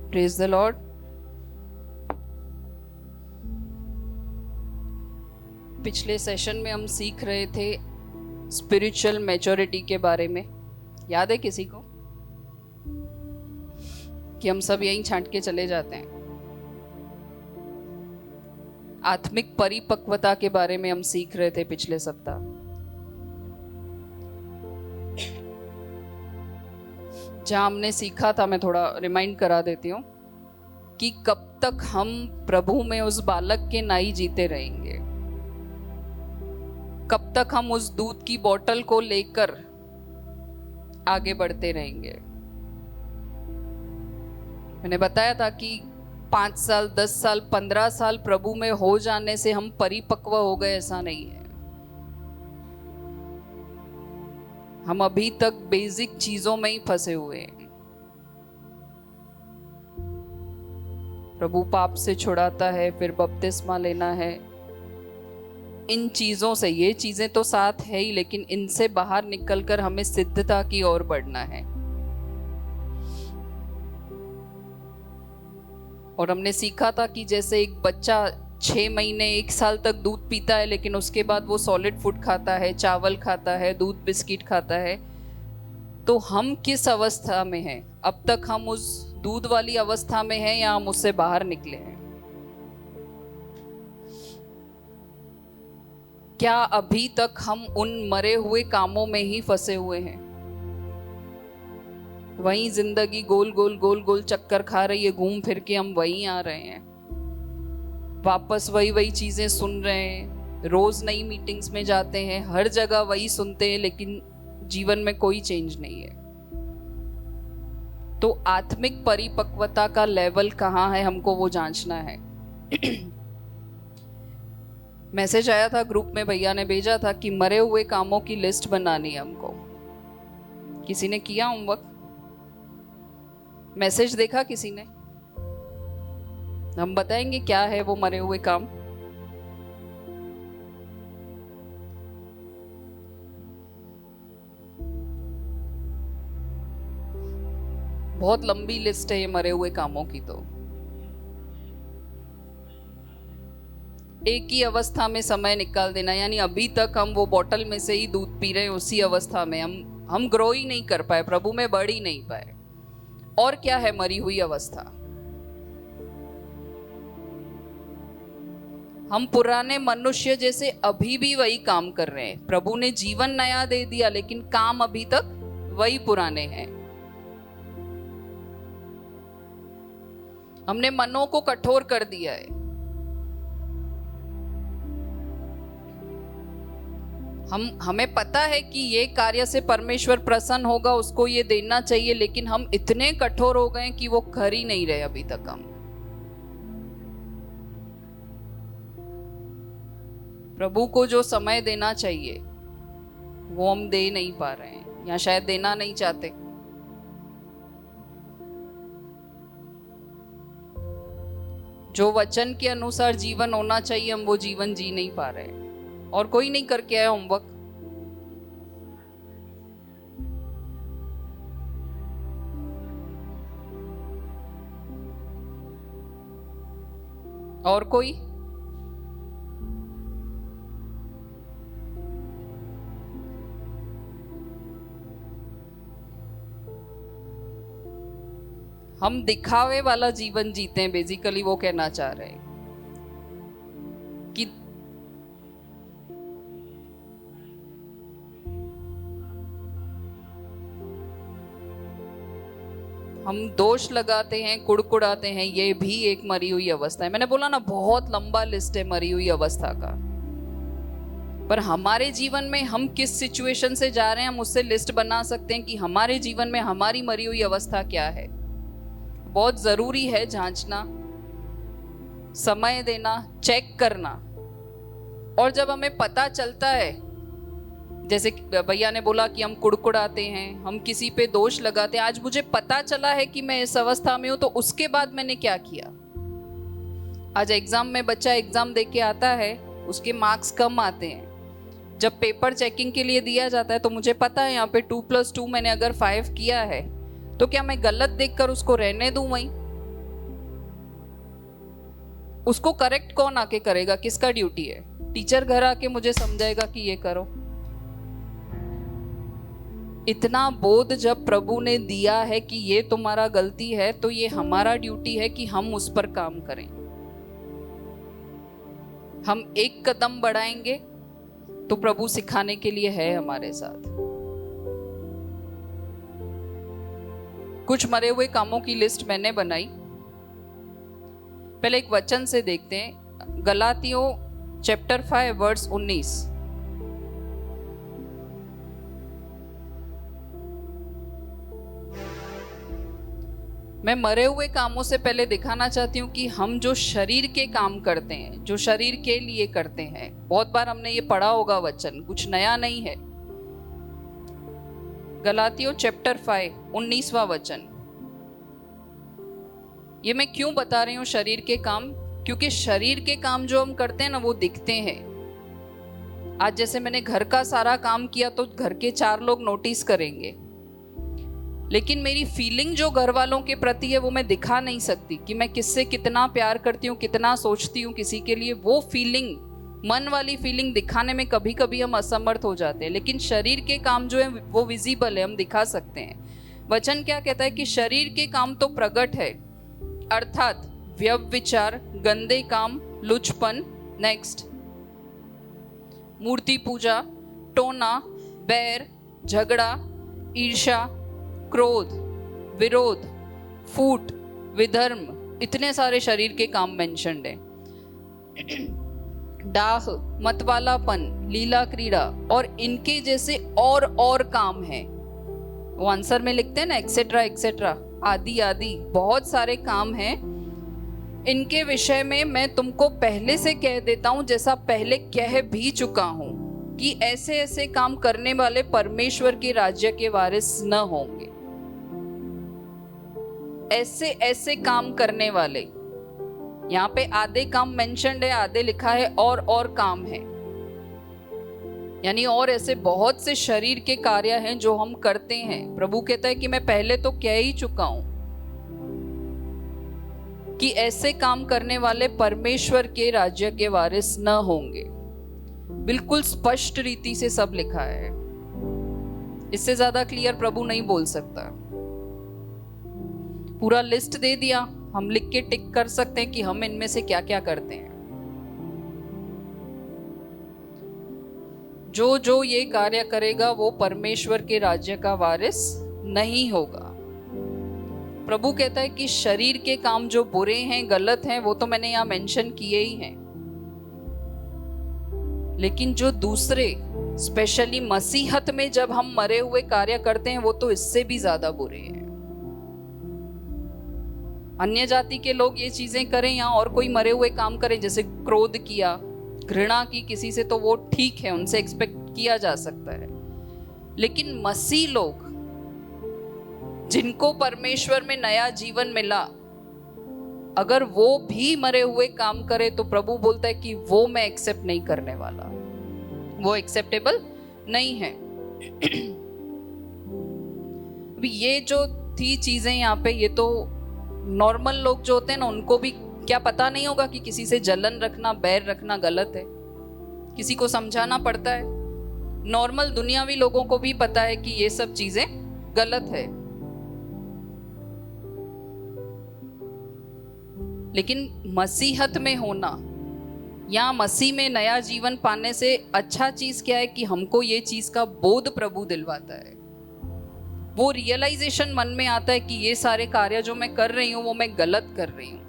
Praise the Lord. पिछले session में हम सीख रहे थे स्पिरिचुअल मैच्योरिटी के बारे में। याद है किसी को कि हम सब यहीं छांट के चले जाते हैं? आत्मिक परिपक्वता के बारे में हम सीख रहे थे पिछले सप्ताह। जहां हमने सीखा था, मैं थोड़ा रिमाइंड करा देती हूँ कि कब तक हम प्रभु में उस बालक के नाई जीते रहेंगे, कब तक हम उस दूध की बोतल को लेकर आगे बढ़ते रहेंगे। मैंने बताया था कि 5 साल, 10 साल, 15 साल प्रभु में हो जाने से हम परिपक्व हो गए, ऐसा नहीं है। हम अभी तक बेसिक चीजों में ही फंसे हुए हैं। प्रभु पाप से छुड़ाता है, फिर बपतिस्मा लेना है। इन चीजों से, ये चीजें तो साथ है ही, लेकिन इनसे बाहर निकलकर हमें सिद्धता की ओर बढ़ना है। और हमने सीखा था कि जैसे एक बच्चा 6 महीने 1 साल तक दूध पीता है, लेकिन उसके बाद वो सॉलिड फूड खाता है, चावल खाता है, दूध बिस्किट खाता है, तो हम किस अवस्था में हैं? अब तक हम उस दूध वाली अवस्था में हैं या हम उससे बाहर निकले हैं? क्या अभी तक हम उन मरे हुए कामों में ही फंसे हुए हैं? वहीं जिंदगी गोल गोल गोल गोल चक्कर खा रही है, घूम फिर के हम वहीं आ रहे हैं, वापस वही वही चीजें सुन रहे हैं, रोज नई मीटिंग्स में जाते हैं, हर जगह वही सुनते हैं, लेकिन जीवन में कोई चेंज नहीं है। तो आत्मिक परिपक्वता का लेवल कहाँ है, हमको वो जांचना है। मैसेज आया था ग्रुप में, भैया ने भेजा था कि मरे हुए कामों की लिस्ट बनानी है हमको। किसी ने किया होमवर्क? मैसेज देखा किसी ने? हम बताएंगे क्या है वो मरे हुए काम। बहुत लंबी लिस्ट है ये मरे हुए कामों की। तो एक ही अवस्था में समय निकाल देना, यानी अभी तक हम वो बोतल में से ही दूध पी रहे हैं, उसी अवस्था में हम ग्रो ही नहीं कर पाए, प्रभु में बढ़ ही नहीं पाए। और क्या है मरी हुई अवस्था? हम पुराने मनुष्य जैसे अभी भी वही काम कर रहे हैं। प्रभु ने जीवन नया दे दिया, लेकिन काम अभी तक वही पुराने हैं। हमने मनों को कठोर कर दिया है। हमें पता है कि ये कार्य से परमेश्वर प्रसन्न होगा, उसको ये देना चाहिए, लेकिन हम इतने कठोर हो गए कि वो कर ही नहीं रहे अभी तक। हम प्रभु को जो समय देना चाहिए वो हम दे नहीं पा रहे हैं, या शायद देना नहीं चाहते। जो वचन के अनुसार जीवन होना चाहिए, हम वो जीवन जी नहीं पा रहे हैं। और कोई नहीं करके आया होमवर्क? और कोई? हम दिखावे वाला जीवन जीते हैं, बेसिकली वो कहना चाह रहे हैं कि हम दोष लगाते हैं, कुड़कुड़ाते हैं, ये भी एक मरी हुई अवस्था है। मैंने बोला ना, बहुत लंबा लिस्ट है मरी हुई अवस्था का। पर हमारे जीवन में हम किस सिचुएशन से जा रहे हैं, हम उससे लिस्ट बना सकते हैं कि हमारे जीवन में हमारी मरी हुई अवस्था क्या है। बहुत जरूरी है जांचना, समय देना, चेक करना। और जब हमें पता चलता है, जैसे भैया ने बोला कि हम कुड़कुड़ाते हैं, हम किसी पे दोष लगाते हैं, आज मुझे पता चला है कि मैं इस अवस्था में हूं, तो उसके बाद मैंने क्या किया। आज एग्जाम में बच्चा एग्जाम दे के आता है, उसके मार्क्स कम आते हैं। जब पेपर चेकिंग के लिए दिया जाता है तो मुझे पता है यहाँ पे 2+2 मैंने अगर 5 किया है, तो क्या मैं गलत देखकर उसको रहने दूं वहीं? उसको करेक्ट कौन आके करेगा? किसका ड्यूटी है? टीचर घर आके मुझे समझाएगा कि ये करो? इतना बोध जब प्रभु ने दिया है कि ये तुम्हारा गलती है, तो ये हमारा ड्यूटी है कि हम उस पर काम करें। हम एक कदम बढ़ाएंगे तो प्रभु सिखाने के लिए है हमारे साथ। कुछ मरे हुए कामों की लिस्ट मैंने बनाई। पहले एक वचन से देखते हैं, गलातियों चैप्टर 5 वर्स 19। मैं मरे हुए कामों से पहले दिखाना चाहती हूँ कि हम जो शरीर के काम करते हैं, जो शरीर के लिए करते हैं, बहुत बार हमने ये पढ़ा होगा वचन, कुछ नया नहीं है। गलातियों चैप्टर 5 19वां वचन। ये मैं क्यों बता रही हूँ शरीर के काम? क्योंकि शरीर के काम जो हम करते हैं ना, वो दिखते हैं। आज जैसे मैंने घर का सारा काम किया तो घर के 4 लोग नोटिस करेंगे, लेकिन मेरी फीलिंग जो घर वालों के प्रति है वो मैं दिखा नहीं सकती कि मैं किससे कितना प्यार करती हूँ, कितना सोचती हूँ किसी के लिए। वो फीलिंग, मन वाली फीलिंग दिखाने में कभी कभी हम असमर्थ हो जाते हैं, लेकिन शरीर के काम जो है वो विजिबल है, हम दिखा सकते हैं। वचन क्या कहता है कि शरीर के काम तो प्रकट है, अर्थात व्यभिचार, गंदे काम, लुचपन, नेक्स्ट मूर्ति पूजा, टोना, बैर, झगड़ा, ईर्ष्या, क्रोध, विरोध, फूट, विधर्म, इतने सारे शरीर के काम मेंशन्ड है। डाह, मतवालापन, लीला क्रीड़ा और इनके जैसे और काम हैं। वो आंसर में लिखते हैं ना, एक्सेट्रा एक्सेट्रा, आदि आदि, बहुत सारे काम हैं। इनके विषय में मैं तुमको पहले से कह देता हूं, जैसा पहले कह भी चुका हूं, कि ऐसे ऐसे काम करने वाले परमेश्वर के राज्य के वारिस न होंगे। ऐसे ऐसे काम करने वाले, यहाँ पे आधे काम मेंशन्ड है, आधे लिखा है और काम है, यानी और ऐसे बहुत से शरीर के कार्य हैं जो हम करते हैं। प्रभु कहता है कि मैं पहले तो कह ही चुका हूं कि ऐसे काम करने वाले परमेश्वर के राज्य के वारिस न होंगे। बिल्कुल स्पष्ट रीति से सब लिखा है, इससे ज्यादा क्लियर प्रभु नहीं बोल सकता। पूरा लिस्ट दे दिया, हम लिख के टिक कर सकते हैं कि हम इनमें से क्या क्या करते हैं। जो जो ये कार्य करेगा वो परमेश्वर के राज्य का वारिस नहीं होगा। प्रभु कहता है कि शरीर के काम जो बुरे हैं, गलत हैं, वो तो मैंने यहां मेंशन किए ही हैं, लेकिन जो दूसरे, स्पेशली मसीहत में जब हम मरे हुए कार्य करते हैं, वो तो इससे भी ज्यादा बुरे हैं। अन्य जाति के लोग ये चीजें करें या और कोई मरे हुए काम करें, जैसे क्रोध किया, घृणा की किसी से, तो वो ठीक है, उनसे एक्सपेक्ट किया जा सकता है। लेकिन मसीह लोग जिनको परमेश्वर में नया जीवन मिला, अगर वो भी मरे हुए काम करे तो प्रभु बोलता है कि वो मैं एक्सेप्ट नहीं करने वाला, वो एक्सेप्टेबल नहीं है। ये जो थी चीजें यहाँ पे, ये तो नॉर्मल लोग जो होते हैं ना, उनको भी क्या पता नहीं होगा कि किसी से जलन रखना, बैर रखना गलत है। किसी को समझाना पड़ता है। नॉर्मल दुनियावी लोगों को भी पता है कि ये सब चीजें गलत है, लेकिन मसीहत में होना या मसीह में नया जीवन पाने से अच्छा चीज क्या है कि हमको ये चीज का बोध प्रभु दिलवाता है। वो रियलाइजेशन मन में आता है कि ये सारे कार्य जो मैं कर रही हूं वो मैं गलत कर रही हूं।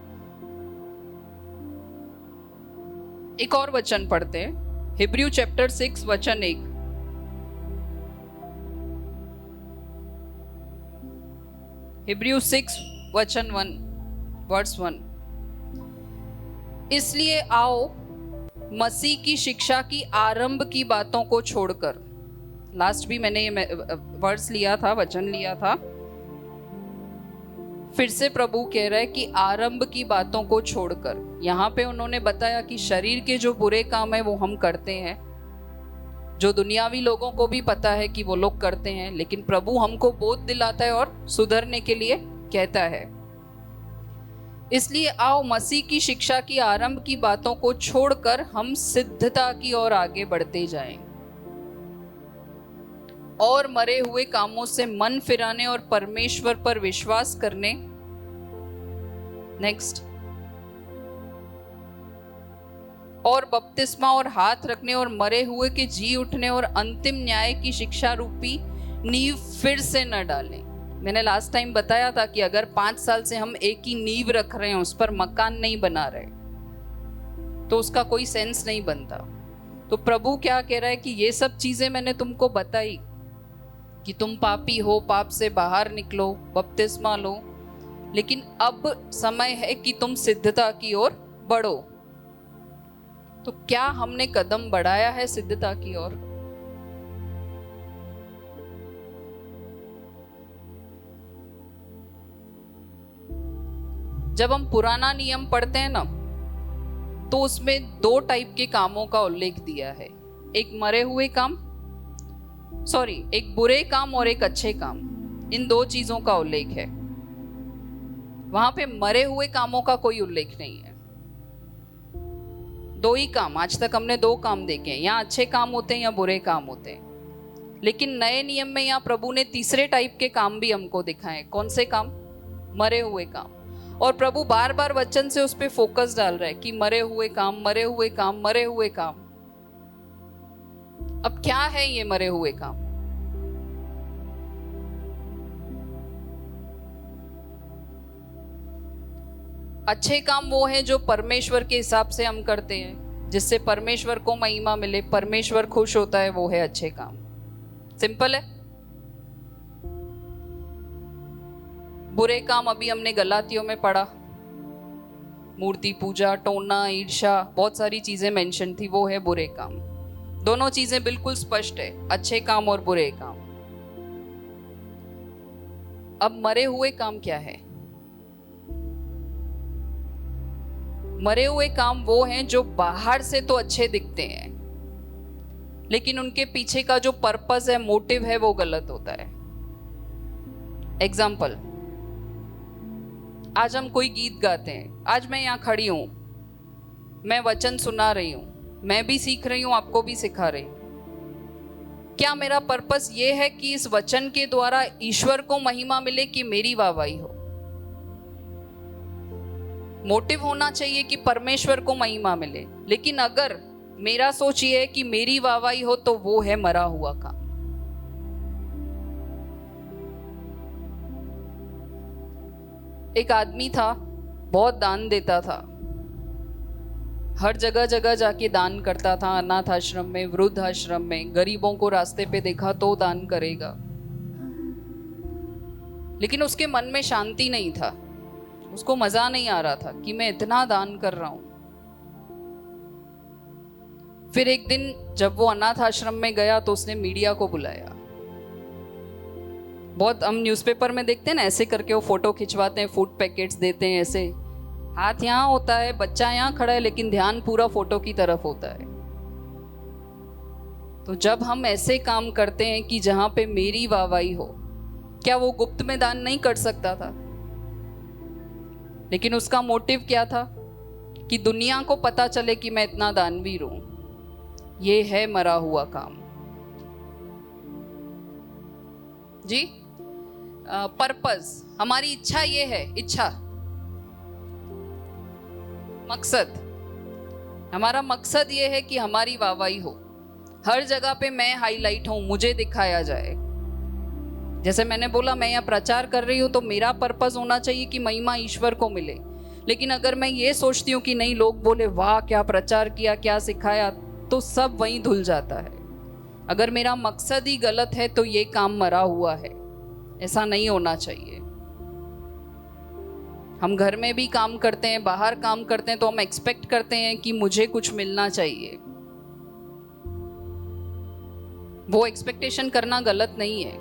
एक और वचन पढ़ते हैं, हिब्रू चैप्टर 6 वचन 1। हिब्रू 6 वचन 1 वर्स 1। इसलिए आओ मसीह की शिक्षा की आरंभ की बातों को छोड़कर, लास्ट भी मैंने ये वर्स लिया था, वचन लिया था, फिर से प्रभु कह रहा है कि आरंभ की बातों को छोड़कर। यहाँ पे उन्होंने बताया कि शरीर के जो बुरे काम है वो हम करते हैं, जो दुनियावी लोगों को भी पता है कि वो लोग करते हैं, लेकिन प्रभु हमको बोध दिलाता है और सुधरने के लिए कहता है। इसलिए आओ मसीह की शिक्षा की आरंभ की बातों को छोड़कर हम सिद्धता की ओर आगे बढ़ते जाएं और मरे हुए कामों से मन फिराने और परमेश्वर पर विश्वास करने। नेक्स्ट। और बपतिस्मा और हाथ रखने और मरे हुए के जी उठने और अंतिम न्याय की शिक्षा रूपी नींव फिर से न डालें। मैंने लास्ट टाइम बताया था कि अगर 5 साल से हम एक ही नींव रख रहे हैं, उस पर मकान नहीं बना रहे, तो उसका कोई सेंस नहीं बनता। तो प्रभु क्या कह रहा है कि ये सब चीजें मैंने तुमको बताई कि तुम पापी हो, पाप से बाहर निकलो, बपतिस्मा लो, लेकिन अब समय है कि तुम सिद्धता की ओर बढ़ो। तो क्या हमने कदम बढ़ाया है सिद्धता की ओर? जब हम पुराना नियम पढ़ते हैं ना, तो उसमें 2 टाइप के कामों का उल्लेख दिया है। एक मरे हुए काम, एक बुरे काम और एक अच्छे काम। इन 2 चीजों का उल्लेख है। वहां पे मरे हुए कामों का कोई उल्लेख नहीं है। 2 ही काम, आज तक हमने 2 काम देखे हैं। यहाँ अच्छे काम होते हैं या बुरे काम होते हैं। लेकिन नए नियम में यहाँ प्रभु ने तीसरे टाइप के काम भी हमको दिखाए। कौन से काम? मरे हुए काम। और प्रभु बार बार वचन से उस पर फोकस डाल रहा है कि मरे हुए काम, मरे हुए काम, मरे हुए काम। अब क्या है ये मरे हुए काम? अच्छे काम वो है जो परमेश्वर के हिसाब से हम करते हैं, जिससे परमेश्वर को महिमा मिले, परमेश्वर खुश होता है, वो है अच्छे काम। सिंपल है। बुरे काम अभी हमने गलातियों में पढ़ा, मूर्ति पूजा, टोना, ईर्ष्या, बहुत सारी चीजें मेंशन थी, वो है बुरे काम। दोनों चीजें बिल्कुल स्पष्ट है, अच्छे काम और बुरे काम। अब मरे हुए काम क्या है? मरे हुए काम वो हैं जो बाहर से तो अच्छे दिखते हैं, लेकिन उनके पीछे का जो पर्पस है, मोटिव है, वो गलत होता है। एग्जाम्पल, आज हम कोई गीत गाते हैं। आज मैं यहाँ खड़ी हूं, मैं वचन सुना रही हूं, मैं भी सीख रही हूं, आपको भी सिखा रही हूं। क्या मेरा पर्पस ये है कि इस वचन के द्वारा ईश्वर को महिमा मिले कि मेरी वाहवाही हो? मोटिव होना चाहिए कि परमेश्वर को महिमा मिले। लेकिन अगर मेरा सोच ये है कि मेरी वाहवाही हो, तो वो है मरा हुआ काम। एक आदमी था, बहुत दान देता था, हर जगह जगह जाके दान करता था। अनाथ आश्रम में, वृद्ध आश्रम में, गरीबों को रास्ते पे देखा तो दान करेगा। लेकिन उसके मन में शांति नहीं था, उसको मजा नहीं आ रहा था कि मैं इतना दान कर रहा हूं। फिर एक दिन जब वो अनाथ आश्रम में गया तो उसने मीडिया को बुलाया। बहुत हम न्यूज़पेपर में देखते हैं ना, ऐसे करके वो फोटो खिंचवाते हैं, फूड पैकेट्स देते हैं, ऐसे हाथ यहाँ होता है, बच्चा यहाँ खड़ा है, लेकिन ध्यान पूरा फोटो की तरफ होता है। तो जब हम ऐसे काम करते हैं कि जहां पे मेरी वाहवाही हो, क्या वो गुप्त में दान नहीं कर सकता था? लेकिन उसका मोटिव क्या था? कि दुनिया को पता चले कि मैं इतना दानवीर हूं। ये है मरा हुआ काम जी। पर्पस, हमारी इच्छा ये है, इच्छा, मकसद, हमारा मकसद ये है कि हमारी वाहवाही हो, हर जगह पे मैं हाईलाइट हूं, मुझे दिखाया जाए। जैसे मैंने बोला, मैं यहाँ प्रचार कर रही हूँ तो मेरा पर्पस होना चाहिए कि महिमा ईश्वर को मिले। लेकिन अगर मैं ये सोचती हूँ कि नहीं, लोग बोले वाह क्या प्रचार किया, क्या सिखाया, तो सब वहीं धुल जाता है। अगर मेरा मकसद ही गलत है तो ये काम मरा हुआ है। ऐसा नहीं होना चाहिए। हम घर में भी काम करते हैं, बाहर काम करते हैं, तो हम एक्सपेक्ट करते हैं कि मुझे कुछ मिलना चाहिए। वो एक्सपेक्टेशन करना गलत नहीं है,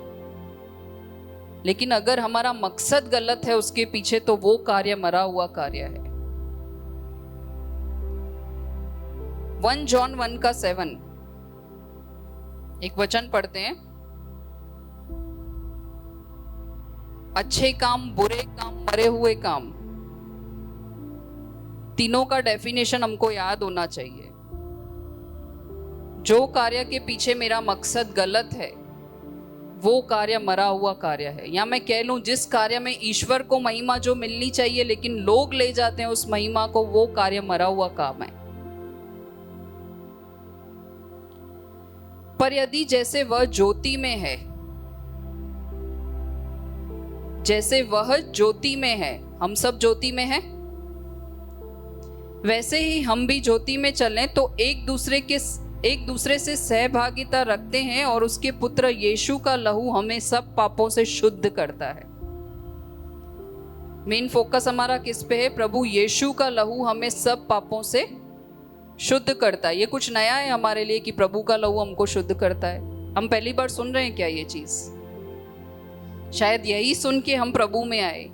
लेकिन अगर हमारा मकसद गलत है उसके पीछे, तो वो कार्य मरा हुआ कार्य है। 1 जॉन 1:7 एक वचन पढ़ते हैं। अच्छे काम, बुरे काम, मरे हुए काम, तीनों का डेफिनेशन हमको याद होना चाहिए। जो कार्य के पीछे मेरा मकसद गलत है वो कार्य मरा हुआ कार्य है, या मैं कह लूं जिस कार्य में ईश्वर को महिमा जो मिलनी चाहिए लेकिन लोग ले जाते हैं उस महिमा को, वो कार्य मरा हुआ काम है। पर यदि जैसे वह ज्योति में है, जैसे वह ज्योति में है, हम सब ज्योति में हैं, वैसे ही हम भी ज्योति में चलें तो एक दूसरे से सहभागिता रखते हैं और उसके पुत्र यीशु का लहू हमें सब पापों से शुद्ध करता है। मेन फोकस हमारा किस पे है? प्रभु यीशु का लहू हमें सब पापों से शुद्ध करता है। ये कुछ नया है हमारे लिए कि प्रभु का लहू हमको शुद्ध करता है। हम पहली बार सुन रहे हैं क्या ये चीज? शायद यही सुन के हम प्रभु में आए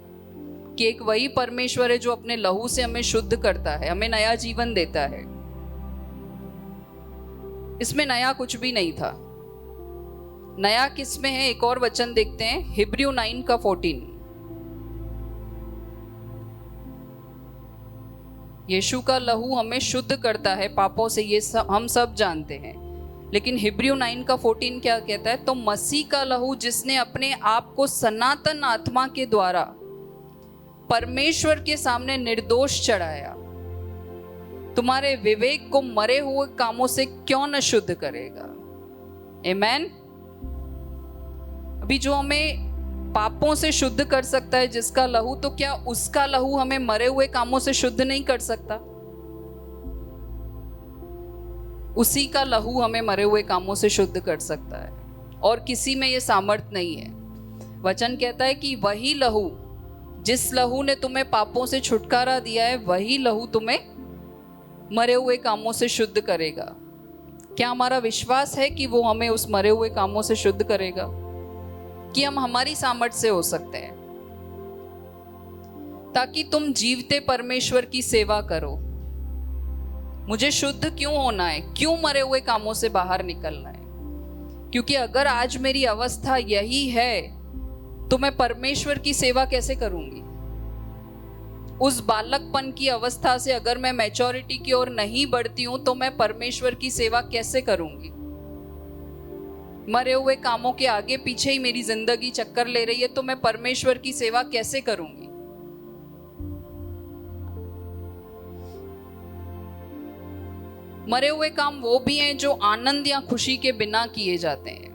कि एक वही परमेश्वर है जो अपने लहू से हमें शुद्ध करता है, हमें नया जीवन देता है। इसमें नया कुछ भी नहीं था। नया किस में है? एक और वचन देखते हैं, हिब्रू 9:14। यीशु का लहू हमें शुद्ध करता है पापों से, ये हम सब जानते हैं। लेकिन हिब्रू 9:14 क्या कहता है? तो मसीह का लहू जिसने अपने आप को सनातन आत्मा के द्वारा परमेश्वर के सामने निर्दोष चढ़ाया, तुम्हारे विवेक को मरे हुए कामों से क्यों न शुद्ध करेगा? आमेन। अभी जो हमें पापों से शुद्ध कर सकता है जिसका लहू, तो क्या उसका लहू हमें मरे हुए कामों से शुद्ध नहीं कर सकता? उसी का लहू हमें मरे हुए कामों से शुद्ध कर सकता है और किसी में यह सामर्थ नहीं है। वचन कहता है कि वही लहू, जिस लहू ने तुम्हें पापों से छुटकारा दिया है, वही लहू तुम्हें मरे हुए कामों से शुद्ध करेगा। क्या हमारा विश्वास है कि वो हमें उस मरे हुए कामों से शुद्ध करेगा? कि हम हमारी सामर्थ्य से हो सकते हैं ताकि तुम जीवते परमेश्वर की सेवा करो। मुझे शुद्ध क्यों होना है? क्यों मरे हुए कामों से बाहर निकलना है? क्योंकि अगर आज मेरी अवस्था यही है तो मैं परमेश्वर की सेवा कैसे करूंगी? उस बालकपन की अवस्था से अगर मैं मैच्योरिटी की ओर नहीं बढ़ती हूं तो मैं परमेश्वर की सेवा कैसे करूंगी? मरे हुए कामों के आगे पीछे ही मेरी जिंदगी चक्कर ले रही है तो मैं परमेश्वर की सेवा कैसे करूंगी? मरे हुए काम वो भी हैं जो आनंद या खुशी के बिना किए जाते हैं।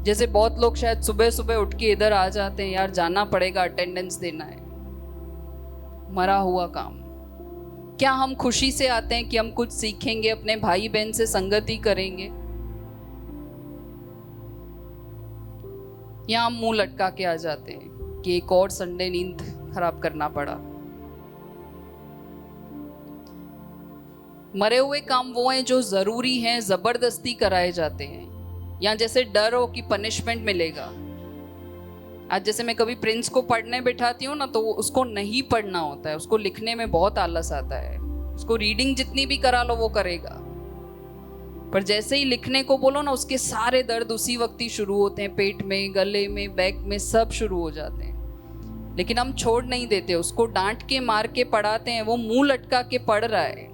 जैसे बहुत लोग शायद सुबह सुबह उठ के इधर आ जाते हैं, यार जाना पड़ेगा, अटेंडेंस देना है। मरा हुआ काम। क्या हम खुशी से आते हैं कि हम कुछ सीखेंगे, अपने भाई बहन से संगति करेंगे, या हम मुंह लटका के आ जाते हैं कि एक और संडे नींद खराब करना पड़ा? मरे हुए काम वो हैं जो जरूरी हैं, जबरदस्ती कराए जाते हैं, या जैसे डर हो कि पनिशमेंट मिलेगा। आज जैसे मैं कभी प्रिंस को पढ़ने बिठाती हूँ ना, तो उसको नहीं पढ़ना होता है, उसको लिखने में बहुत आलस आता है। उसको रीडिंग जितनी भी करा लो वो करेगा, पर जैसे ही लिखने को बोलो ना, उसके सारे दर्द उसी वक्त ही शुरू होते हैं, पेट में, गले में, बैक में, सब शुरू हो जाते हैं। लेकिन हम छोड़ नहीं देते, उसको डांट के मार के पढ़ाते हैं, वो मुंह लटका के पढ़ रहा है।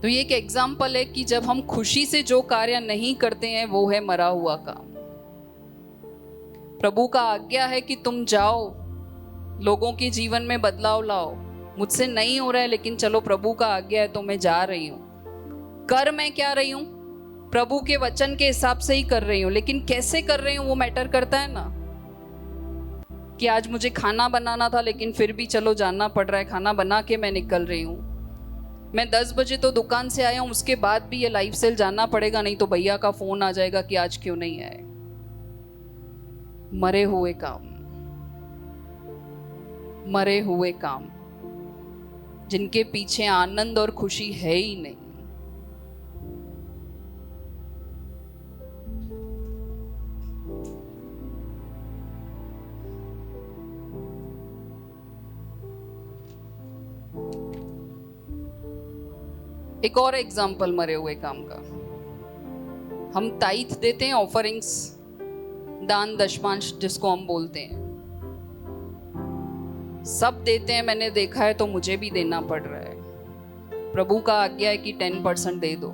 तो ये एक एग्जाम्पल है कि जब हम खुशी से जो कार्य नहीं करते हैं वो है मरा हुआ काम। प्रभु का आज्ञा है कि तुम जाओ, लोगों के जीवन में बदलाव लाओ। मुझसे नहीं हो रहा है लेकिन चलो प्रभु का आज्ञा है तो मैं जा रही हूं। कर मैं क्या रही हूं? प्रभु के वचन के हिसाब से ही कर रही हूं, लेकिन कैसे कर रही हूं वो मैटर करता है ना। कि आज मुझे खाना बनाना था लेकिन फिर भी चलो जाना पड़ रहा है, खाना बना के मैं निकल रही हूं। मैं 10 बजे तो दुकान से आया हूं, उसके बाद भी ये लाइफ सेल जाना पड़ेगा, नहीं तो भैया का फोन आ जाएगा कि आज क्यों नहीं आए। मरे हुए काम, मरे हुए काम जिनके पीछे आनंद और खुशी है ही नहीं। एक और एग्जाम्पल मरे हुए काम का, हम ताइथ देते हैं, ऑफरिंग्स, दान दशमांश जिसको हम बोलते हैं। सब देते हैं, मैंने देखा है, तो मुझे भी देना पड़ रहा है। प्रभु का आज्ञा है कि 10% दे दो,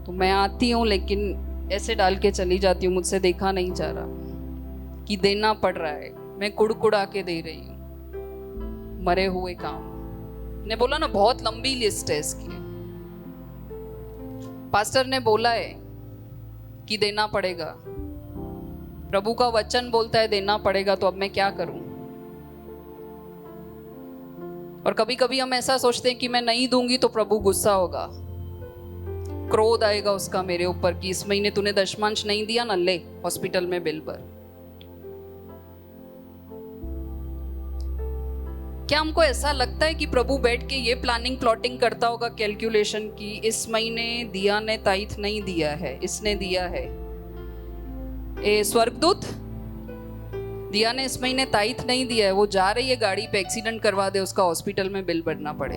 तो मैं आती हूँ लेकिन ऐसे डाल के चली जाती हूँ, मुझसे देखा नहीं जा रहा कि देना पड़ रहा है। मैं कुड़कुड़ा के दे रही हूँ मरे हुए काम। ने बोला ना, बहुत लंबी लिस्ट है इसकी। पास्टर ने बोला है कि देना पड़ेगा, प्रभु का वचन बोलता है देना पड़ेगा, तो अब मैं क्या करूं? और कभी कभी हम ऐसा सोचते हैं कि मैं नहीं दूंगी तो प्रभु गुस्सा होगा, क्रोध आएगा उसका मेरे ऊपर कि इस महीने तूने दशमांश नहीं दिया ना, ले हॉस्पिटल में बिल भर। क्या हमको ऐसा लगता है कि प्रभु बैठ के ये प्लानिंग प्लॉटिंग करता होगा, कैलकुलेशन की इस महीने दिया ने ताइथ नहीं दिया है, इसने दिया है, ए स्वर्गदूत दिया ने इस महीने ताइथ नहीं दिया है, वो जा रही है गाड़ी पे, एक्सीडेंट करवा दे, उसका हॉस्पिटल में बिल भरना पड़े।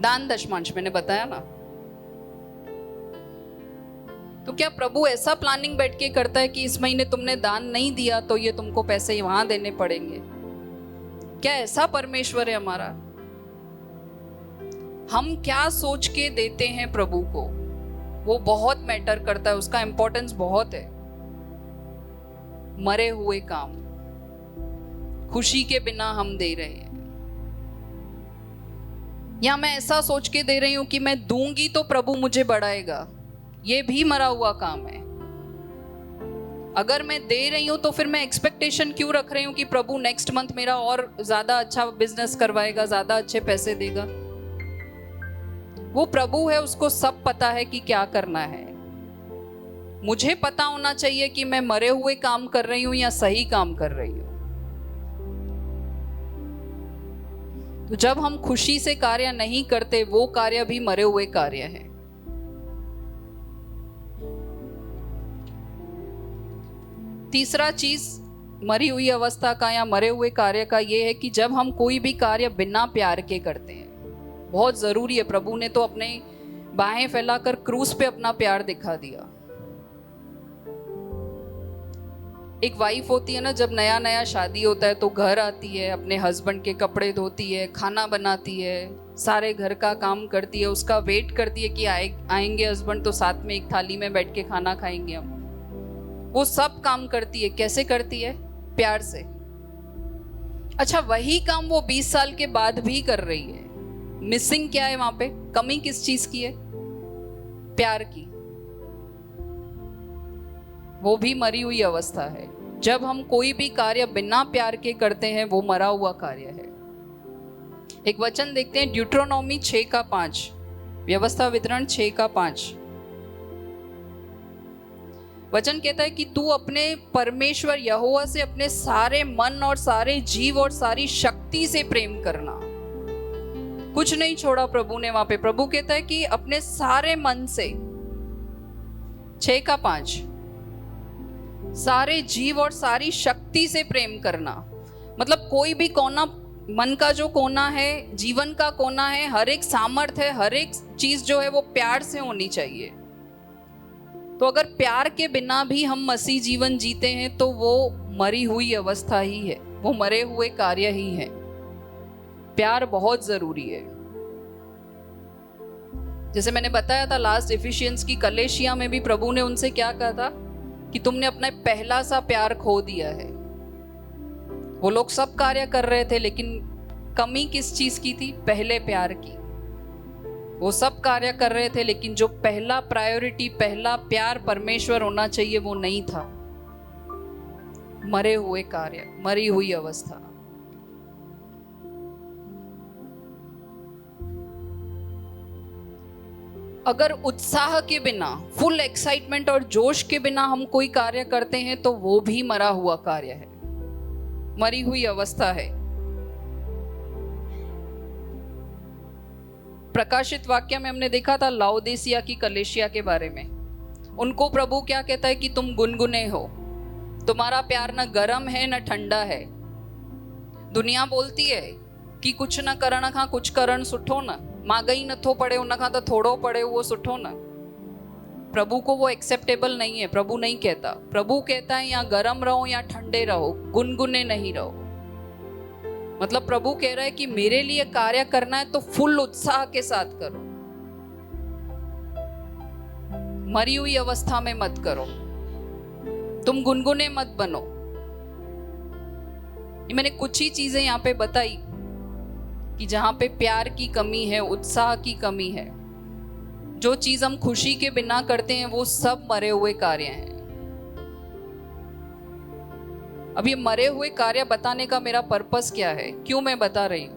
दान दशमांश मैंने बताया ना। तो क्या प्रभु ऐसा प्लानिंग बैठ के करता है कि इस महीने तुमने दान नहीं दिया तो ये तुमको पैसे वहां देने पड़ेंगे? क्या ऐसा परमेश्वर है हमारा? हम क्या सोच के देते हैं प्रभु को, वो बहुत मैटर करता है, उसका इंपॉर्टेंस बहुत है। मरे हुए काम खुशी के बिना हम दे रहे हैं, या मैं ऐसा सोच के दे रही हूं कि मैं दूंगी तो प्रभु मुझे बढ़ाएगा, ये भी मरा हुआ काम है। अगर मैं दे रही हूं तो फिर मैं एक्सपेक्टेशन क्यों रख रही हूं कि प्रभु नेक्स्ट मंथ मेरा और ज्यादा अच्छा बिजनेस करवाएगा, ज्यादा अच्छे पैसे देगा? वो प्रभु है, उसको सब पता है कि क्या करना है। मुझे पता होना चाहिए कि मैं मरे हुए काम कर रही हूं या सही काम कर रही हूं। तो जब हम खुशी से कार्य नहीं करते, वो कार्य भी मरे हुए कार्य है। तीसरा चीज मरी हुई अवस्था का या मरे हुए कार्य का ये है कि जब हम कोई भी कार्य बिना प्यार के करते हैं। बहुत जरूरी है, प्रभु ने तो अपने बाहें फैलाकर क्रूस पे अपना प्यार दिखा दिया। एक वाइफ होती है ना, जब नया नया शादी होता है तो घर आती है, अपने हस्बैंड के कपड़े धोती है, खाना बनाती है, सारे घर का काम करती है, उसका वेट करती है कि आएंगे हस्बैंड तो साथ में एक थाली में बैठ के खाना खाएंगे हम। वो सब काम करती है। कैसे करती है? प्यार से। अच्छा, वही काम वो 20 साल के बाद भी कर रही है। मिसिंग क्या है वहां पे? कमी किस चीज की है? प्यार की। वो भी मरी हुई अवस्था है। जब हम कोई भी कार्य बिना प्यार के करते हैं, वो मरा हुआ कार्य है। एक वचन देखते हैं, ड्यूट्रोनॉमी 6:5, व्यवस्था वितरण 6:5। वचन कहता है कि तू अपने परमेश्वर यहोवा से अपने सारे मन और सारे जीव और सारी शक्ति से प्रेम करना। कुछ नहीं छोड़ा प्रभु ने वहां पे। प्रभु कहता है कि अपने सारे मन से, 6:5, सारे जीव और सारी शक्ति से प्रेम करना। मतलब कोई भी कोना, मन का जो कोना है, जीवन का कोना है, हर एक सामर्थ्य है, हर एक चीज जो है वो प्यार से होनी चाहिए। तो अगर प्यार के बिना भी हम मसीह जीवन जीते हैं तो वो मरी हुई अवस्था ही है, वो मरे हुए कार्य ही है। प्यार बहुत जरूरी है। जैसे मैंने बताया था लास्ट एफिशिएंस की कलेशिया में भी प्रभु ने उनसे क्या कहा था कि तुमने अपना पहला सा प्यार खो दिया है। वो लोग सब कार्य कर रहे थे, लेकिन कमी किस चीज की थी? पहले प्यार की। वो सब कार्य कर रहे थे, लेकिन जो पहला प्रायोरिटी, पहला प्यार परमेश्वर होना चाहिए, वो नहीं था। मरे हुए कार्य, मरी हुई अवस्था। अगर उत्साह के बिना, फुल एक्साइटमेंट और जोश के बिना हम कोई कार्य करते हैं तो वो भी मरा हुआ कार्य है, मरी हुई अवस्था है। प्रकाशित वाक्य में हमने देखा था लाओदिसिया की कलेशिया के बारे में। उनको प्रभु क्या कहता है कि तुम गुनगुने हो, तुम्हारा प्यार न गर्म है न ठंडा है। दुनिया बोलती है कि कुछ न करण खां कुछ करण सुठो न, मांगई नथो पड़े उन खां तो थोड़ो पड़े वो सुठो न। प्रभु को वो एक्सेप्टेबल नहीं है। प्रभु नहीं कहता, प्रभु कहता है या गर्म रहो या ठंडे रहो, गुनगुने नहीं रहो। मतलब प्रभु कह रहा है कि मेरे लिए कार्य करना है तो फुल उत्साह के साथ करो, मरी हुई अवस्था में मत करो, तुम गुनगुने मत बनो। ये मैंने कुछ ही चीजें यहाँ पे बताई कि जहां पे प्यार की कमी है, उत्साह की कमी है, जो चीज हम खुशी के बिना करते हैं वो सब मरे हुए कार्य हैं। अब ये मरे हुए कार्य बताने का मेरा पर्पस क्या है, क्यों मैं बता रही हूं?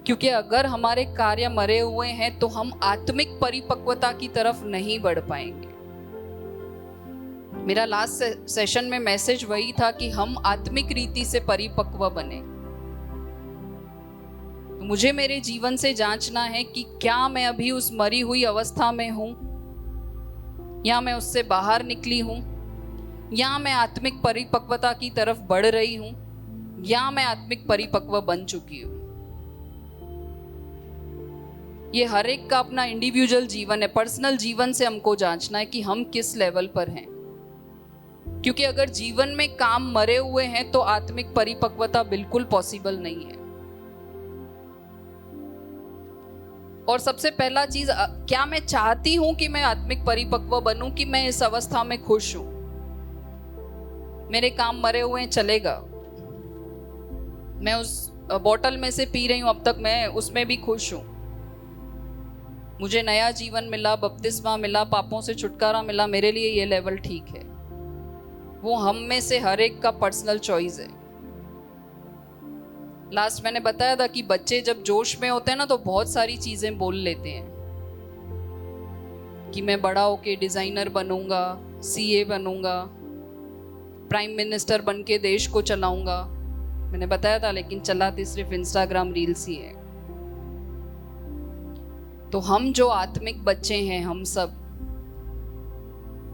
क्योंकि अगर हमारे कार्य मरे हुए हैं तो हम आत्मिक परिपक्वता की तरफ नहीं बढ़ पाएंगे। मेरा लास्ट सेशन में मैसेज वही था कि हम आत्मिक रीति से परिपक्व बने। तो मुझे मेरे जीवन से जांचना है कि क्या मैं अभी उस मरी हुई अवस्था में हूं, या मैं उससे बाहर निकली हूं, या मैं आत्मिक परिपक्वता की तरफ बढ़ रही हूं, या मैं आत्मिक परिपक्व बन चुकी हूं। ये हर एक का अपना इंडिविजुअल जीवन है, पर्सनल जीवन से हमको जांचना है कि हम किस लेवल पर हैं। क्योंकि अगर जीवन में काम मरे हुए हैं तो आत्मिक परिपक्वता बिल्कुल पॉसिबल नहीं है। और सबसे पहला चीज, क्या मैं चाहती हूं कि मैं आत्मिक परिपक्व बनूं, कि मैं इस अवस्था में खुश हूं? मेरे काम मरे हुए हैं, चलेगा, मैं उस बोतल में से पी रही हूं अब तक, मैं उसमें भी खुश हूं। मुझे नया जीवन मिला, बपतिस्मा मिला, पापों से छुटकारा मिला, मेरे लिए ये लेवल ठीक है। वो हम में से हर एक का पर्सनल चॉइस है। लास्ट मैंने बताया था कि बच्चे जब जोश में होते हैं ना तो बहुत सारी चीजें बोल लेते हैं कि मैं बड़ा होके डिजाइनर बनूंगा, सीए बनूंगा, प्राइम मिनिस्टर बन के देश को चलाऊंगा। मैंने बताया था, लेकिन चलाते सिर्फ इंस्टाग्राम रील्स ही है। तो हम जो आत्मिक बच्चे हैं,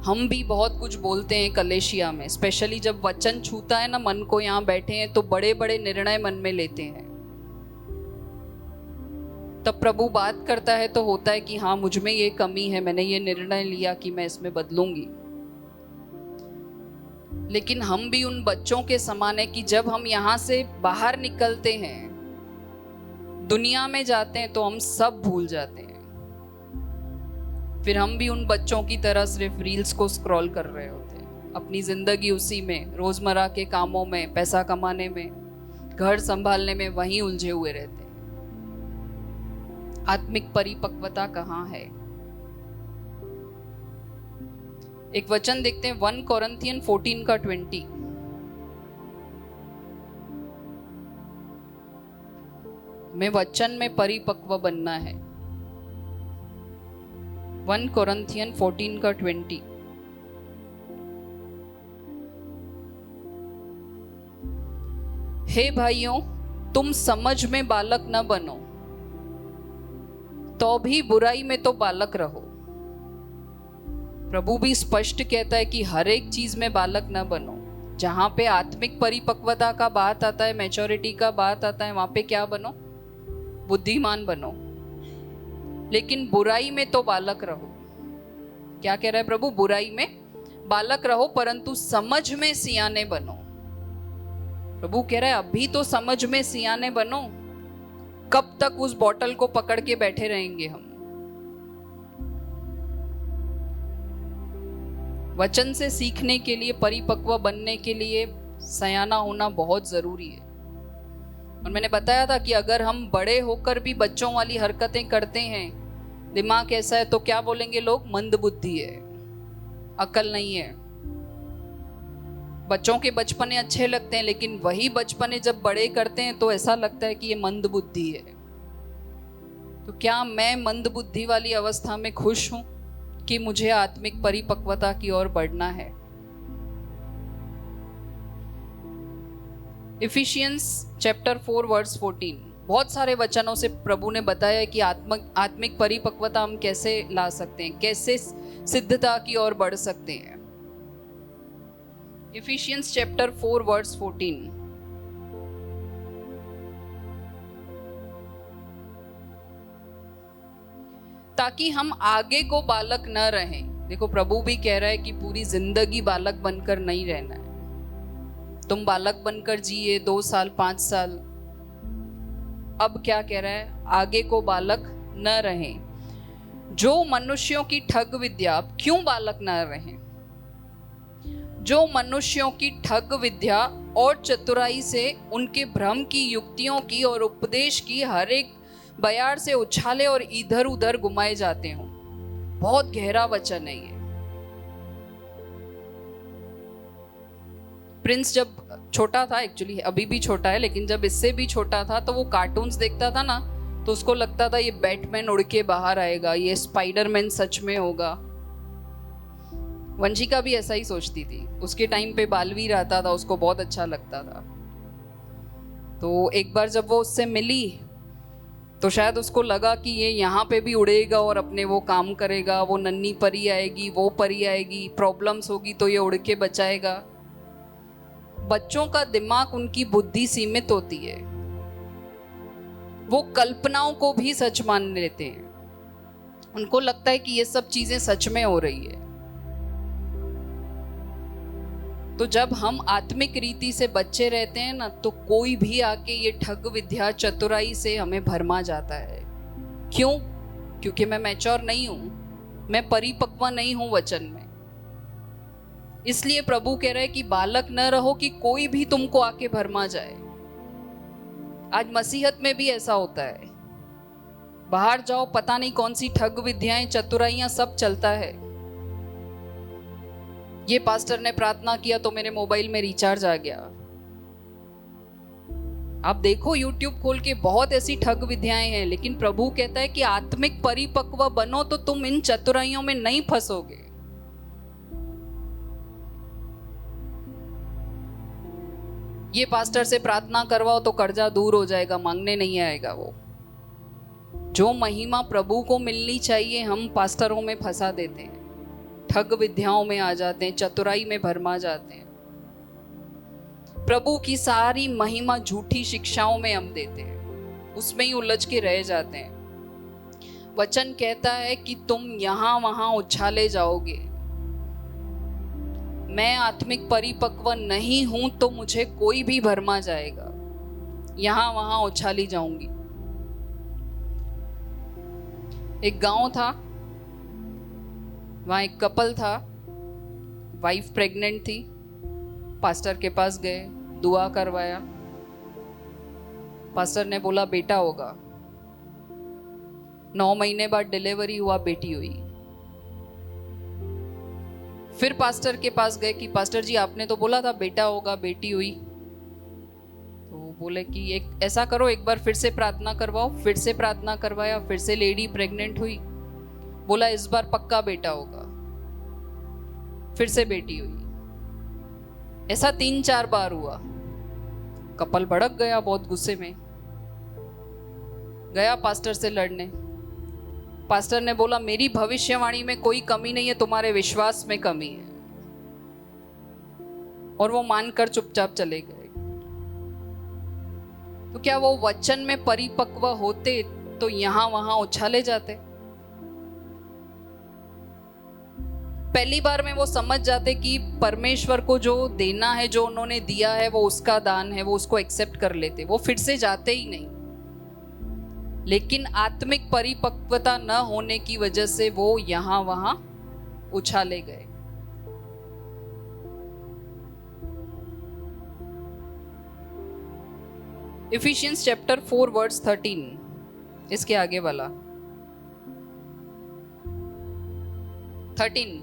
हम भी बहुत कुछ बोलते हैं कलेशिया में, स्पेशली जब वचन छूता है ना मन को, यहाँ बैठे हैं तो बड़े बड़े निर्णय मन में लेते हैं। तब प्रभु बात करता है तो होता है कि हाँ, मुझ में ये कमी है, मैंने ये निर्णय लिया कि मैं इसमें बदलूंगी। लेकिन हम भी उन बच्चों के समान है कि जब हम यहाँ से बाहर निकलते हैं, दुनिया में जाते हैं, तो हम सब भूल जाते हैं। फिर हम भी उन बच्चों की तरह सिर्फ रील्स को स्क्रॉल कर रहे होते हैं, अपनी जिंदगी उसी में, रोजमर्रा के कामों में, पैसा कमाने में, घर संभालने में वहीं उलझे हुए रहते हैं। आत्मिक परिपक्वता कहाँ है? एक वचन देखते हैं 1 कोरिन्थियन 14:20। में वचन में परिपक्व बनना है। 1 कोरिन्थियन 14:20। हे भाइयों, तुम समझ में बालक न बनो, तो भी बुराई में तो बालक रहो। प्रभु भी स्पष्ट कहता है कि हर एक चीज में बालक न बनो। जहां पे आत्मिक परिपक्वता का बात आता है, मैच्योरिटी का बात आता है, वहां पे क्या बनो? बुद्धिमान बनो। लेकिन बुराई में तो बालक रहो। क्या कह रहा है प्रभु? बुराई में बालक रहो, परंतु समझ में सियाने बनो। प्रभु कह रहा है अभी तो समझ में सियाने बनो। कब तक उस बोतल को पकड़ के बैठे रहेंगे हम? वचन से सीखने के लिए, परिपक्व बनने के लिए सयाना होना बहुत जरूरी है। और मैंने बताया था कि अगर हम बड़े होकर भी बच्चों वाली हरकतें करते हैं, दिमाग ऐसा है, तो क्या बोलेंगे लोग? मंदबुद्धि है, अकल नहीं है। बच्चों के बचपने अच्छे लगते हैं, लेकिन वही बचपने जब बड़े करते हैं तो ऐसा लगता है कि ये मंदबुद्धि है। तो क्या मैं मंदबुद्धि वाली अवस्था में खुश हूं कि मुझे आत्मिक परिपक्वता की ओर बढ़ना है? Ephesians chapter 4 verse 14। बहुत सारे वचनों से प्रभु ने बताया कि आत्मिक परिपक्वता हम कैसे ला सकते हैं, कैसे सिद्धता की ओर बढ़ सकते हैं। Ephesians chapter 4 verse 14। ताकि हम आगे को बालक न रहें। देखो प्रभु भी कह रहा है कि पूरी जिंदगी बालक बनकर नहीं रहना है। तुम बालक बनकर जिए 2 साल 5 साल, अब क्या कह रहा है, आगे को बालक न रहें। जो मनुष्यों की ठग विद्या, क्यों बालक न रहें? जो मनुष्यों की ठग विद्या और चतुराई से उनके भ्रम की, युक्तियों की और उपदेश की हर एक बयार से उछाले और इधर उधर घुमाए जाते हों। बहुत गहरा वचन है ये। प्रिंस जब छोटा था, एक्चुअली अभी भी छोटा है, लेकिन जब इससे भी छोटा था तो वो कार्टून्स देखता था ना, तो उसको लगता था ये बैटमैन उड़ के बाहर आएगा, ये स्पाइडरमैन सच में होगा। वंशिका भी ऐसा ही सोचती थी। उसके टाइम पे बालवीर आता था, उसको बहुत अच्छा लगता था। तो एक बार जब वो उससे मिली तो शायद उसको लगा कि ये यहाँ पे भी उड़ेगा और अपने वो काम करेगा, वो नन्ही परी आएगी, वो परी आएगी, प्रॉब्लम्स होगी तो ये उड़ के बचाएगा। बच्चों का दिमाग, उनकी बुद्धि सीमित होती है, वो कल्पनाओं को भी सच मान लेते हैं। उनको लगता है कि ये सब चीजें सच में हो रही है। तो जब हम आत्मिक रीति से बच्चे रहते हैं ना, तो कोई भी आके ये ठग विद्या, चतुराई से हमें भरमा जाता है। क्यों? क्योंकि मैं मैच्योर नहीं हूं, मैं परिपक्व नहीं हूं वचन में। इसलिए प्रभु कह रहे हैं कि बालक न रहो कि कोई भी तुमको आके भरमा जाए। आज मसीहत में भी ऐसा होता है। बाहर जाओ, पता नहीं कौन सी ठग विद्याएं, चतुराइयां, सब चलता है। ये पास्टर ने प्रार्थना किया तो मेरे मोबाइल में रिचार्ज आ गया। आप देखो YouTube खोल के, बहुत ऐसी ठग विद्याएं हैं, लेकिन प्रभु कहता है कि आत्मिक परिपक्व बनो तो तुम इन चतुराइयों में नहीं फंसोगे। ये पास्टर से प्रार्थना करवाओ तो कर्जा दूर हो जाएगा, मांगने नहीं आएगा वो। जो महिमा प्रभु को मिलनी चाहिए हम पास्टरों में फंसा देते हैं, ठग विद्याओं में आ जाते हैं, चतुराई में भरमा जाते हैं। प्रभु की सारी महिमा झूठी शिक्षाओं में हम देते हैं, उसमें ही उलझ के रह जाते हैं। वचन कहता है कि तुम यहां वहां उछाले जाओगे। मैं आत्मिक परिपक्व नहीं हूं तो मुझे कोई भी भरमा जाएगा, यहां वहां उछाली जाऊंगी। एक गांव था, वहां एक कपल था, वाइफ प्रेग्नेंट थी। पास्टर के पास गए, दुआ करवाया। पास्टर ने बोला बेटा होगा। 9 महीने बाद डिलीवरी हुआ, बेटी हुई। फिर पास्टर के पास गए कि पास्टर जी आपने तो बोला था बेटा होगा, बेटी हुई। तो बोले कि एक ऐसा करो, एक बार फिर से प्रार्थना करवाओ। फिर से प्रार्थना करवाया, फिर से लेडी प्रेग्नेंट हुई। बोला इस बार पक्का बेटा होगा। फिर से बेटी हुई। ऐसा 3-4 बार हुआ। कपल भड़क गया, बहुत गुस्से में गया पास्टर से लड़ने। पास्टर ने बोला मेरी भविष्यवाणी में कोई कमी नहीं है, तुम्हारे विश्वास में कमी है। और वो मानकर चुपचाप चले गए। तो क्या वो वचन में परिपक्व होते तो यहां वहां उछाले जाते? पहली बार में वो समझ जाते कि परमेश्वर को जो देना है, जो उन्होंने दिया है, वो उसका दान है, वो उसको एक्सेप्ट कर लेते, वो फिर से जाते ही नहीं। लेकिन आत्मिक परिपक्वता न होने की वजह से वो यहां वहां उछाले गए। इफिशियंस चैप्टर 4 वर्स 13, इसके आगे वाला 13।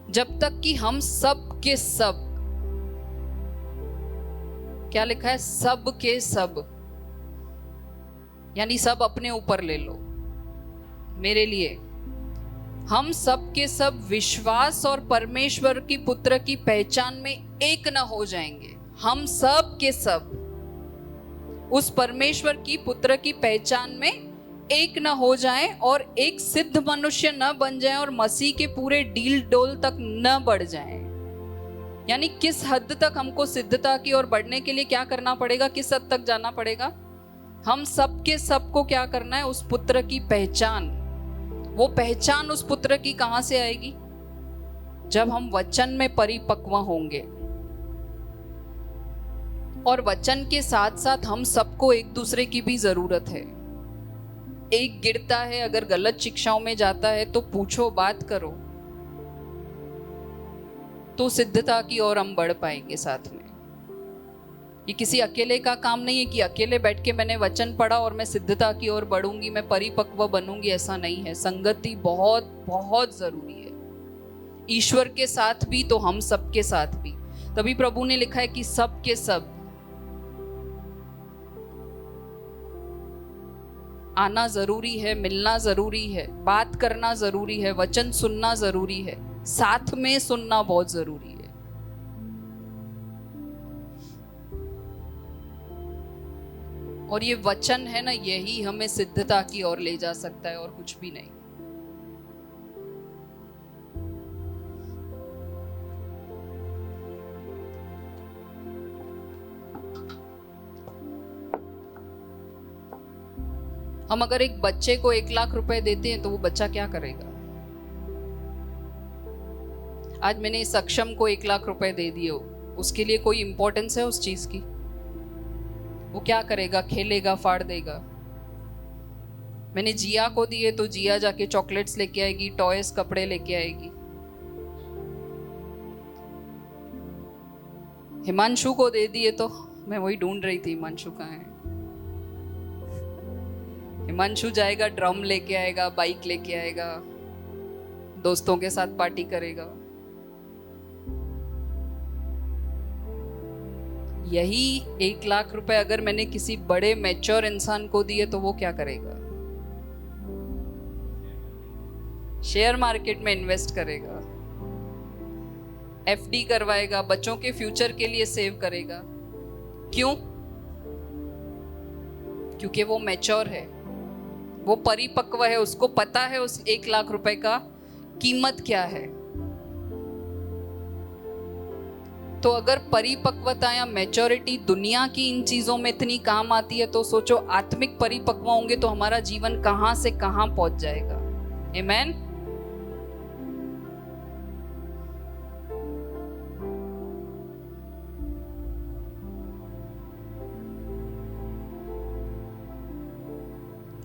जब तक कि हम सब के सब, क्या लिखा है, सब के सब, यानी सब अपने ऊपर ले लो मेरे लिए, हम सब के सब विश्वास और परमेश्वर की पुत्र की पहचान में एक न हो जाएंगे। हम सब के सब उस परमेश्वर की पुत्र की पहचान में एक न हो जाएं और एक सिद्ध मनुष्य न बन जाएं और मसीह के पूरे डील डोल तक न बढ़ जाएं। यानी किस हद तक हमको सिद्धता की ओर बढ़ने के लिए क्या करना पड़ेगा, किस हद तक जाना पड़ेगा? हम सबके सबको क्या करना है? उस पुत्र की पहचान। वो पहचान उस पुत्र की कहां से आएगी? जब हम वचन में परिपक्व होंगे। और वचन के साथ साथ हम सबको एक दूसरे की भी जरूरत है। एक गिरता है, अगर गलत शिक्षाओं में जाता है तो पूछो, बात करो, तो सिद्धता की ओर हम बढ़ पाएंगे साथ में। ये किसी अकेले का काम नहीं है कि अकेले बैठ के मैंने वचन पढ़ा और मैं सिद्धता की ओर बढ़ूंगी, मैं परिपक्व बनूंगी, ऐसा नहीं है। संगति बहुत बहुत जरूरी है, ईश्वर के साथ भी तो हम सबके साथ भी। तभी प्रभु ने लिखा है कि सब के सब आना जरूरी है, मिलना जरूरी है, बात करना जरूरी है, वचन सुनना जरूरी है, साथ में सुनना बहुत जरूरी है। और ये वचन है ना, यही हमें सिद्धता की ओर ले जा सकता है और कुछ भी नहीं। हम अगर एक बच्चे को 1 लाख रुपए देते हैं तो वो बच्चा क्या करेगा? आज मैंने इस सक्षम को 1 लाख रुपए दे दिए, उसके लिए कोई इंपॉर्टेंस है उस चीज की? वो क्या करेगा? खेलेगा, फाड़ देगा। मैंने जिया को दिए तो जिया जाके चॉकलेट्स लेके आएगी, टॉयज, कपड़े लेके आएगी। हिमांशु को दे दिए तो मैं वही ढूंढ रही थी, हिमांशु कहाँ है? हिमांशु जाएगा, ड्रम लेके आएगा, बाइक लेके आएगा, दोस्तों के साथ पार्टी करेगा। यही 1 लाख रुपए अगर मैंने किसी बड़े मैच्योर इंसान को दिए तो वो क्या करेगा? शेयर मार्केट में इन्वेस्ट करेगा, एफडी करवाएगा, बच्चों के फ्यूचर के लिए सेव करेगा। क्यों? क्योंकि वो मैच्योर है, वो परिपक्व है, उसको पता है उस 1 लाख रुपए का कीमत क्या है। तो अगर परिपक्वता या मैच्योरिटी दुनिया की इन चीजों में इतनी काम आती है, तो सोचो आत्मिक परिपक्व होंगे तो हमारा जीवन कहां से कहां पहुंच जाएगा। आमेन।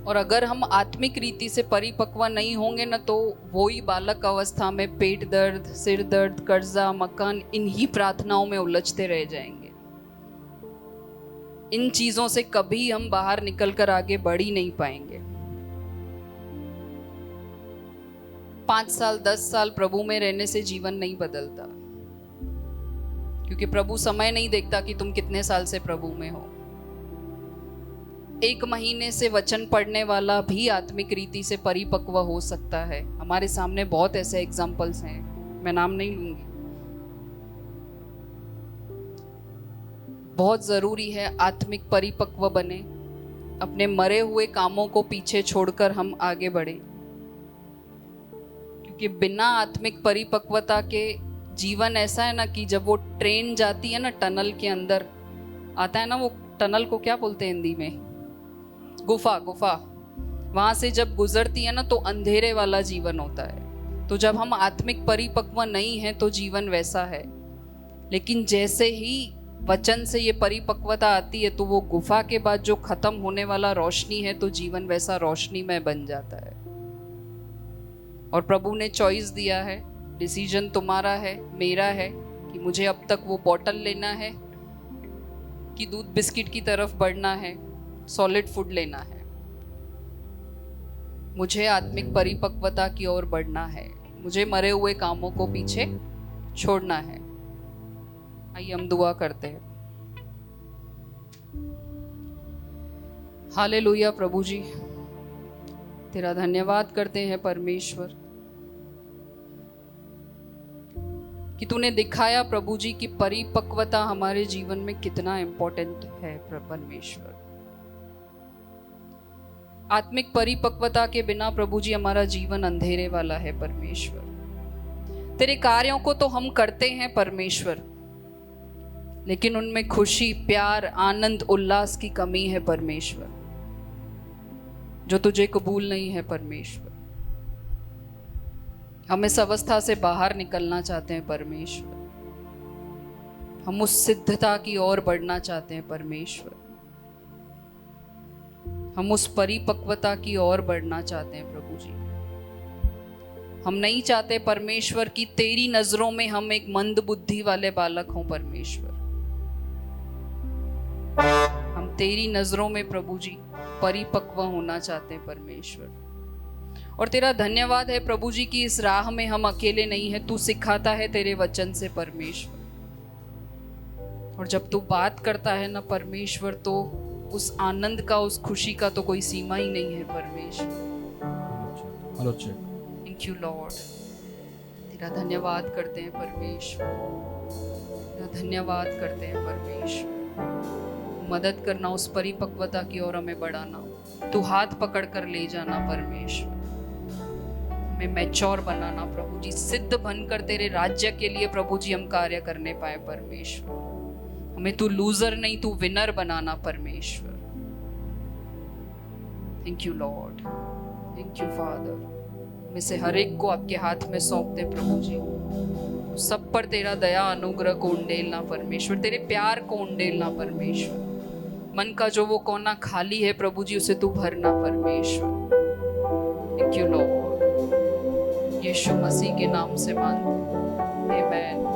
और अगर हम आत्मिक रीति से परिपक्व नहीं होंगे ना, तो वही बालक अवस्था में पेट दर्द, सिर दर्द, कर्जा, मकान, इन्हीं प्रार्थनाओं में उलझते रह जाएंगे। इन चीजों से कभी हम बाहर निकलकर आगे बढ़ ही नहीं पाएंगे। 5 साल 10 साल प्रभु में रहने से जीवन नहीं बदलता, क्योंकि प्रभु समय नहीं देखता कि तुम कितने साल से प्रभु में हो। 1 महीने से वचन पढ़ने वाला भी आत्मिक रीति से परिपक्व हो सकता है। हमारे सामने बहुत ऐसे एग्जाम्पल्स हैं, मैं नाम नहीं लूंगी। बहुत जरूरी है आत्मिक परिपक्व बने, अपने मरे हुए कामों को पीछे छोड़कर हम आगे बढ़े, क्योंकि बिना आत्मिक परिपक्वता के जीवन ऐसा है ना कि जब वो ट्रेन जाती है ना टनल के अंदर, आता है ना वो टनल को क्या बोलते हैं हिंदी में? गुफा। वहां से जब गुजरती है ना तो अंधेरे वाला जीवन होता है। तो जब हम आत्मिक परिपक्व नहीं हैं तो जीवन वैसा है। लेकिन जैसे ही वचन से ये परिपक्वता आती है तो वो गुफा के बाद जो खत्म होने वाला रोशनी है, तो जीवन वैसा रोशनीमय बन जाता है। और प्रभु ने चॉइस दिया है, डिसीजन तुम्हारा है, मेरा है, कि मुझे अब तक वो बॉटल लेना है कि दूध बिस्किट की तरफ बढ़ना है, सॉलिड फूड लेना है। मुझे आत्मिक परिपक्वता की ओर बढ़ना है, मुझे मरे हुए कामों को पीछे छोड़ना है। आइए हम दुआ करते हैं। हालेलुया। प्रभु जी तेरा धन्यवाद करते हैं परमेश्वर कि तूने दिखाया प्रभु जी की परिपक्वता हमारे जीवन में कितना इंपॉर्टेंट है। परमेश्वर आत्मिक परिपक्वता के बिना प्रभु जी हमारा जीवन अंधेरे वाला है। परमेश्वर तेरे कार्यों को तो हम करते हैं परमेश्वर, लेकिन उनमें खुशी, प्यार, आनंद, उल्लास की कमी है परमेश्वर, जो तुझे कबूल नहीं है परमेश्वर। हम इस अवस्था से बाहर निकलना चाहते हैं परमेश्वर, हम उस सिद्धता की ओर बढ़ना चाहते हैं परमेश्वर, हम उस परिपक्वता की ओर बढ़ना चाहते हैं प्रभु जी। हम नहीं चाहते परमेश्वर कि तेरी नजरों में हम एक मंद बुद्धि वाले बालक हों परमेश्वर। हम तेरी नजरों में प्रभु जी परिपक्व होना चाहते हैं परमेश्वर। और तेरा धन्यवाद है प्रभु जी कि इस राह में हम अकेले नहीं है, तू सिखाता है तेरे वचन से परमेश्वर। और जब तू बात करता है ना परमेश्वर, तो उस आनंद का, उस खुशी का तो कोई सीमा ही नहीं है परमेश्वर। थैंक यू लॉर्ड, तेरा धन्यवाद करते हैं परमेश्वर, तेरा धन्यवाद करते हैं परमेश्वर। मदद करना उस परिपक्वता की ओर हमें बढ़ाना, तू हाथ पकड़ कर ले जाना परमेश्वर, हमें मैच्योर बनाना प्रभु जी, सिद्ध बनकर तेरे राज्य के लिए प्रभु जी हम कार्य करने पाए परमेश्वर। हमें तू लूजर नहीं, तू विनर बनाना परमेश्वर। Thank you Lord, thank you father. में से हर एक को आपके हाथ में सौंपते प्रभु जी, सब पर तेरा दया अनुग्रह को उंडेलना परमेश्वर, तेरे प्यार को उंडेलना परमेश्वर। मन का जो वो कोना खाली है प्रभु जी, उसे तू भरना परमेश्वर। थैंक यू लॉर्ड, यीशु मसीह के नाम से मांगते, आमीन।